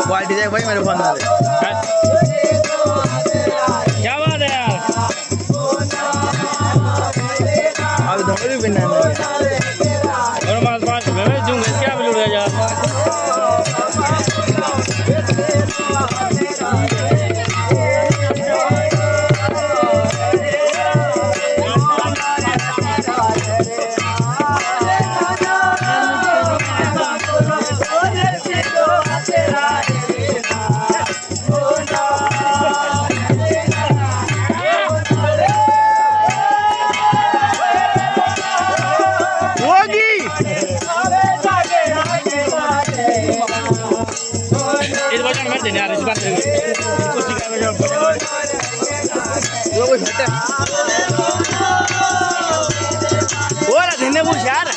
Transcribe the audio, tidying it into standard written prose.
quality देख भाई मेरे फोन में क्या बात है यार अब तो भी बिना और हमारे पास में जूंगे क्या बिल्कुल है यार वो धन्य पूछ यार